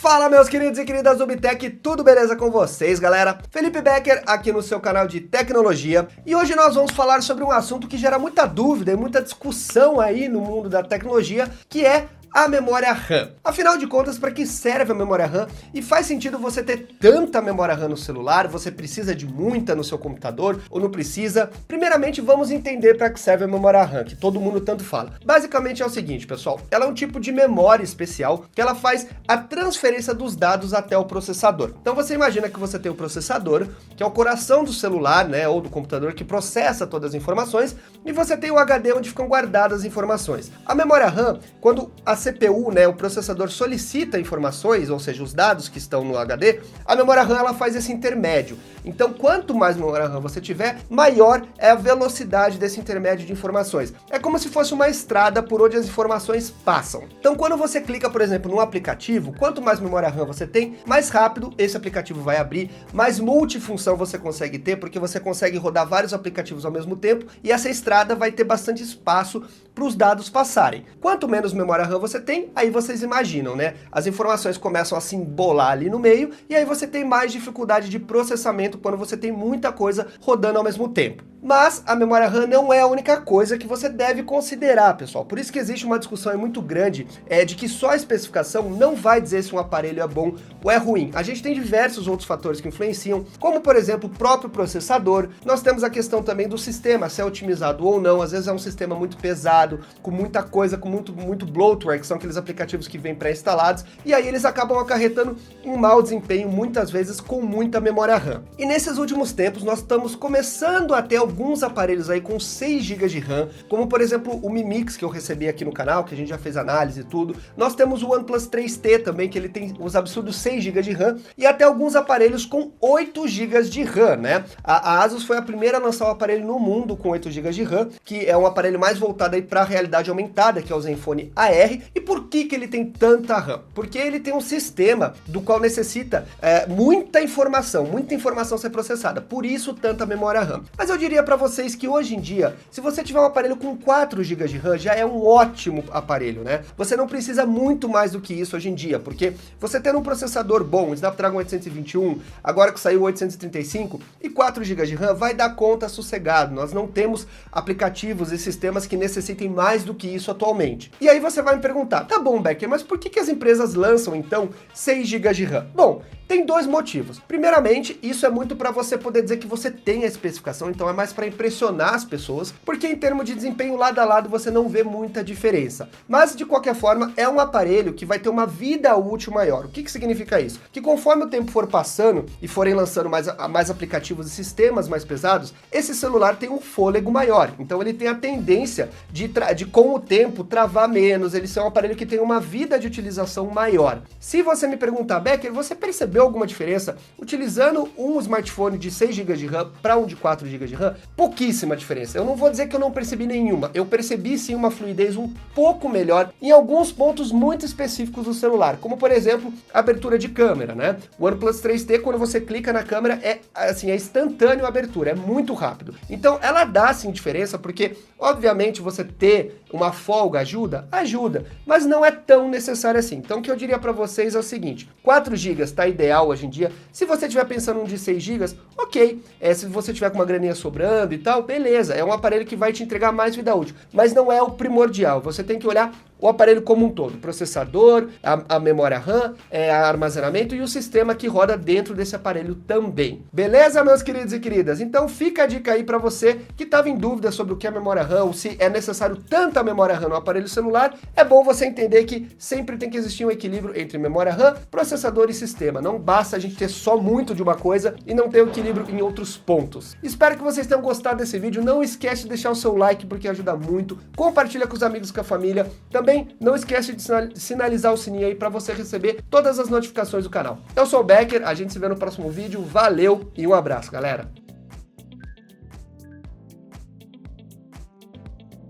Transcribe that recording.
Fala, meus queridos e queridas do Bitec, tudo beleza com vocês, galera? Felipe Becker aqui no seu canal de tecnologia, e hoje nós vamos falar sobre um assunto que gera muita dúvida e muita discussão aí no mundo da tecnologia, que é a memória RAM. Afinal de contas, para que serve a memória RAM? E faz sentido você ter tanta memória RAM no celular? Você precisa de muita no seu computador ou não precisa? Primeiramente, vamos entender para que serve a memória RAM, que todo mundo tanto fala. Basicamente é o seguinte, pessoal, ela é um tipo de memória especial que ela faz a transferência dos dados até o processador. Então você imagina que você tem o processador, que é o coração do celular, né, ou do computador, que processa todas as informações, e você tem o HD onde ficam guardadas as informações. A memória RAM, quando a CPU, né, o processador solicita informações, ou seja, os dados que estão no HD, a memória RAM ela faz esse intermédio. Então, quanto mais memória RAM você tiver, maior é a velocidade desse intermédio de informações. É como se fosse uma estrada por onde as informações passam. Então, quando você clica, por exemplo, num aplicativo, quanto mais memória RAM você tem, mais rápido esse aplicativo vai abrir, mais multifunção você consegue ter, porque você consegue rodar vários aplicativos ao mesmo tempo, e essa estrada vai ter bastante espaço para os dados passarem. Quanto menos memória RAM você tem, aí vocês imaginam, né? As informações começam a se embolar ali no meio, e aí você tem mais dificuldade de processamento quando você tem muita coisa rodando ao mesmo tempo. Mas a memória RAM não é a única coisa que você deve considerar, pessoal. Por isso que existe uma discussão muito grande de que só a especificação não vai dizer se um aparelho é bom ou é ruim. A gente tem diversos outros fatores que influenciam, como por exemplo o próprio processador. Nós temos a questão também do sistema, se é otimizado ou não. Às vezes é um sistema muito pesado, com muita coisa, com muito bloatware, que são aqueles aplicativos que vêm pré-instalados, e aí eles acabam acarretando um mau desempenho, muitas vezes com muita memória RAM. E nesses últimos tempos nós estamos começando a ter alguns aparelhos aí com 6 GB de RAM, como por exemplo o Mi Mix que eu recebi aqui no canal, que a gente já fez análise e tudo. Nós temos o OnePlus 3T também, que ele tem os absurdos 6 GB de RAM, e até alguns aparelhos com 8 GB de RAM, né? A Asus foi a primeira a lançar um aparelho no mundo com 8 GB de RAM, que é um aparelho mais voltado aí para a realidade aumentada, que é o Zenfone AR. E por que ele tem tanta RAM? Porque ele tem um sistema do qual necessita muita informação ser processada, por isso tanta memória RAM. Mas eu diria para vocês que hoje em dia, se você tiver um aparelho com 4 GB de RAM, já é um ótimo aparelho, né? Você não precisa muito mais do que isso hoje em dia, porque você tendo um processador bom, o Snapdragon 821, agora que saiu o 835, e 4 GB de RAM, vai dar conta sossegado. Nós não temos aplicativos e sistemas que necessitem mais do que isso atualmente. E aí você vai me perguntar, tá bom, Becker, mas por que as empresas lançam então 6 GB de RAM? Bom, tem dois motivos. Primeiramente, isso é muito para você poder dizer que você tem a especificação, então é mais para impressionar as pessoas, porque em termos de desempenho lado a lado você não vê muita diferença. Mas de qualquer forma, é um aparelho que vai ter uma vida útil maior. O que significa isso? Que conforme o tempo for passando e forem lançando mais aplicativos e sistemas mais pesados, esse celular tem um fôlego maior. Então ele tem a tendência de com o tempo travar menos, ele ser um aparelho que tem uma vida de utilização maior. Se você me perguntar, Becker, você percebeu alguma diferença utilizando um smartphone de 6 GB de RAM para um de 4 GB de RAM? Pouquíssima diferença. Eu não vou dizer que eu não percebi nenhuma. Eu percebi sim uma fluidez um pouco melhor em alguns pontos muito específicos do celular, como por exemplo, a abertura de câmera, né? O OnePlus 3T, quando você clica na câmera, é instantâneo a abertura, é muito rápido. Então ela dá sim diferença, porque obviamente você ter uma folga ajuda, mas não é tão necessário assim. Então o que eu diria para vocês é o seguinte, 4 GB tá ideal hoje em dia. Se você estiver pensando em de 6 GB, ok. Se você tiver com uma graninha sobrando e tal, beleza. É um aparelho que vai te entregar mais vida útil. Mas não é o primordial. Você tem que olhar o aparelho como um todo. O processador, a memória RAM, armazenamento e o sistema que roda dentro desse aparelho também. Beleza, meus queridos e queridas? Então fica a dica aí para você que estava em dúvida sobre o que é memória RAM, ou se é necessário tanta memória RAM no aparelho celular. É bom você entender que sempre tem que existir um equilíbrio entre memória RAM, processador e sistema. Não basta a gente ter só muito de uma coisa e não ter o equilíbrio em outros pontos. Espero que vocês tenham gostado desse vídeo. Não esquece de deixar o seu like porque ajuda muito. Compartilha com os amigos, com a família. Também não esquece de sinalizar o sininho aí para você receber todas as notificações do canal. Eu sou o Becker, a gente se vê no próximo vídeo. Valeu e um abraço, galera.